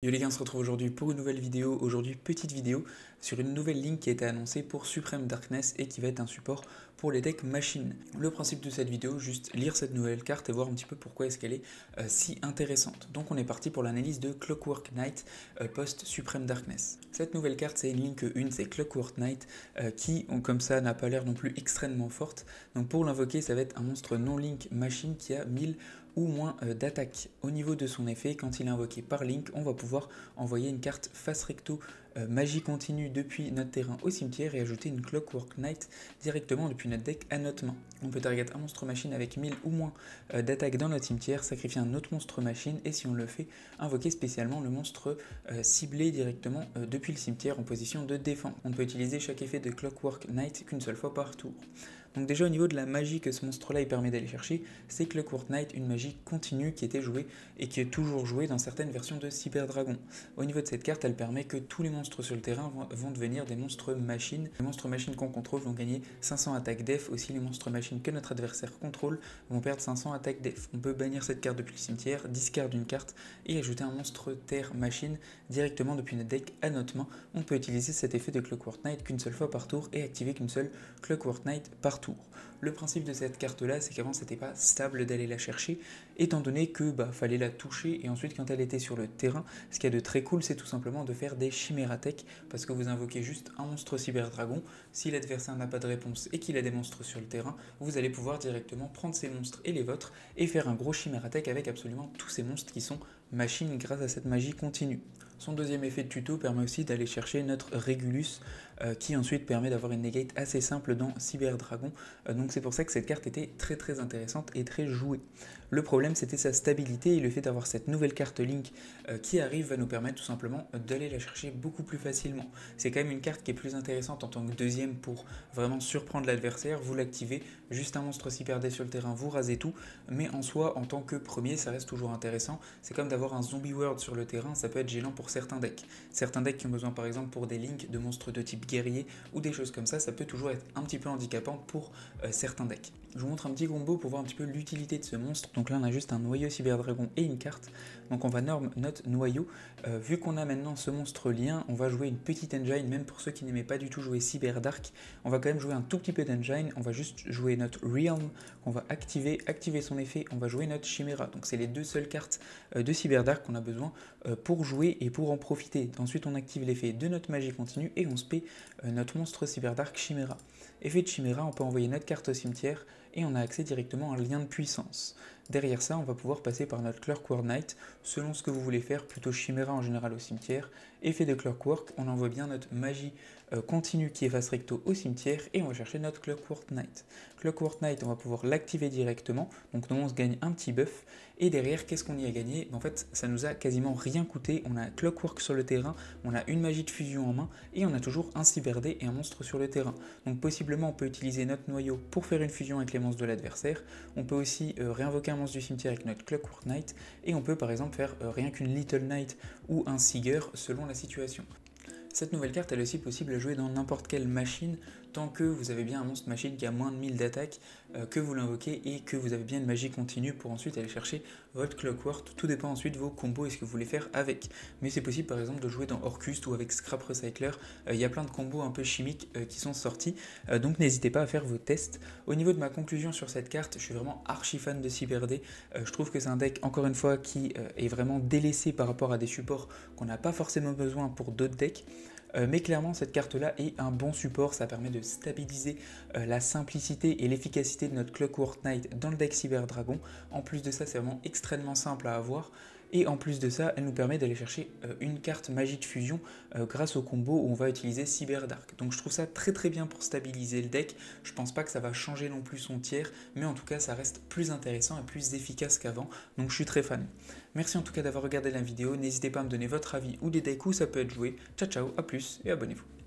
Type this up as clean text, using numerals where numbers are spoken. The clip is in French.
Yo les gars, on se retrouve aujourd'hui pour une nouvelle vidéo. Aujourd'hui, petite vidéo sur une nouvelle ligne qui a été annoncée pour Supreme Darkness et qui va être un support pour les decks machines. Le principe de cette vidéo, juste lire cette nouvelle carte et voir un petit peu pourquoi est-ce qu'elle est si intéressante. Donc on est parti pour l'analyse de Clockwork Knight post Supreme Darkness. Cette nouvelle carte, c'est une ligne que une, c'est Clockwork Knight qui, comme ça, n'a pas l'air non plus extrêmement forte. Donc pour l'invoquer, ça va être un monstre non-link machine qui a 1000 ou moins d'attaque. Au niveau de son effet, quand il est invoqué par Link, on va pouvoir envoyer une carte face recto magie continue depuis notre terrain au cimetière et ajouter une Clockwork Knight directement depuis notre deck à notre main. On peut target un monstre machine avec 1000 ou moins d'attaque dans notre cimetière, sacrifier un autre monstre machine et si on le fait, invoquer spécialement le monstre ciblé directement depuis le cimetière en position de défense. On peut utiliser chaque effet de Clockwork Knight qu'une seule fois par tour. Donc déjà au niveau de la magie que ce monstre-là il permet d'aller chercher, c'est Clockwork Knight, une magie continue qui était jouée et qui est toujours jouée dans certaines versions de Cyber Dragon. Au niveau de cette carte, elle permet que tous les monstres sur le terrain vont devenir des monstres machines. Les monstres machines qu'on contrôle vont gagner 500 attaques def, aussi les monstres machines que notre adversaire contrôle vont perdre 500 attaques def. On peut bannir cette carte depuis le cimetière, discard une carte et ajouter un monstre terre machine directement depuis notre deck à notre main. On peut utiliser cet effet de Clockwork Knight qu'une seule fois par tour et activer qu'une seule Clockwork Knight par tour. Le principe de cette carte là, c'est qu'avant c'était pas stable d'aller la chercher, étant donné que fallait la toucher et ensuite quand elle était sur le terrain, ce qu'il y a de très cool c'est tout simplement de faire des chimératech parce que vous invoquez juste un monstre cyber dragon. Si l'adversaire n'a pas de réponse et qu'il a des monstres sur le terrain, vous allez pouvoir directement prendre ces monstres et les vôtres et faire un gros chimératech avec absolument tous ces monstres qui sont machines grâce à cette magie continue. Son deuxième effet de tuto permet aussi d'aller chercher notre Regulus qui ensuite permet d'avoir une negate assez simple dans Cyber Dragon. Donc c'est pour ça que cette carte était très intéressante et très jouée. Le problème c'était sa stabilité et le fait d'avoir cette nouvelle carte Link qui arrive va nous permettre tout simplement d'aller la chercher beaucoup plus facilement. C'est quand même une carte qui est plus intéressante en tant que deuxième pour vraiment surprendre l'adversaire. Vous l'activez, juste un monstre Cyber D sur le terrain, vous rasez tout. Mais en soi, en tant que premier, ça reste toujours intéressant. C'est comme d'avoir un Zombie World sur le terrain, ça peut être gênant pour certains decks. Certains decks qui ont besoin par exemple pour des links de monstres de type guerrier ou des choses comme ça peut toujours être un petit peu handicapant pour certains decks. Je vous montre un petit combo pour voir un petit peu l'utilité de ce monstre. Donc là on a juste un noyau Cyber Dragon et une carte. Donc on va norm notre noyau. Vu qu'on a maintenant ce monstre lien, on va jouer une petite engine, même pour ceux qui n'aimaient pas du tout jouer Cyber Dark. On va quand même jouer un tout petit peu d'engine, on va juste jouer notre Realm, qu'on va activer son effet, on va jouer notre Chimera. Donc c'est les deux seules cartes de Cyber Dark qu'on a besoin pour jouer et pour en profiter. Ensuite on active l'effet de notre magie continue et on spé notre monstre Cyber Dark Chimera. Effet de Chimera, on peut envoyer notre carte au cimetière et on a accès directement à un lien de puissance. Derrière ça, on va pouvoir passer par notre Clockwork Knight, selon ce que vous voulez faire, plutôt Chimera en général au cimetière. Effet de Clockwork, on envoie bien notre magie continue qui est face recto au cimetière et on va chercher notre Clockwork Knight. Clockwork Knight, on va pouvoir l'activer directement, donc nos monstres gagnent un petit buff. Et derrière, qu'est-ce qu'on y a gagné? En fait, ça nous a quasiment rien coûté. On a Clockwork sur le terrain, on a une magie de fusion en main et on a toujours un Cyber D et un monstre sur le terrain. Donc possiblement, on peut utiliser notre noyau pour faire une fusion avec les monstres de l'adversaire. On peut aussi réinvoquer un monstre du cimetière avec notre Clockwork Knight et on peut par exemple faire rien qu'une Little Knight ou un Seeger selon la situation. Cette nouvelle carte elle est aussi possible à jouer dans n'importe quelle machine tant que vous avez bien un monstre machine qui a moins de 1000 d'attaque, que vous l'invoquez et que vous avez bien une magie continue pour ensuite aller chercher votre Clockwork. Tout dépend ensuite de vos combos et ce que vous voulez faire avec. Mais c'est possible par exemple de jouer dans Orcust ou avec Scrap Recycler. Il y a plein de combos un peu chimiques qui sont sortis, donc n'hésitez pas à faire vos tests. Au niveau de ma conclusion sur cette carte, je suis vraiment archi fan de Cyber D. Je trouve que c'est un deck encore une fois qui est vraiment délaissé par rapport à des supports qu'on n'a pas forcément besoin pour d'autres decks. Mais clairement cette carte là est un bon support, ça permet de stabiliser la simplicité et l'efficacité de notre Clockwork Knight dans le deck Cyber Dragon. En plus de ça c'est vraiment extrêmement simple à avoir. Et en plus de ça, elle nous permet d'aller chercher une carte magie de fusion grâce au combo où on va utiliser Cyber Dark. Donc je trouve ça très bien pour stabiliser le deck. Je pense pas que ça va changer non plus son tiers, mais en tout cas ça reste plus intéressant et plus efficace qu'avant. Donc je suis très fan. Merci en tout cas d'avoir regardé la vidéo. N'hésitez pas à me donner votre avis ou des decks où ça peut être joué. Ciao, à plus et abonnez-vous.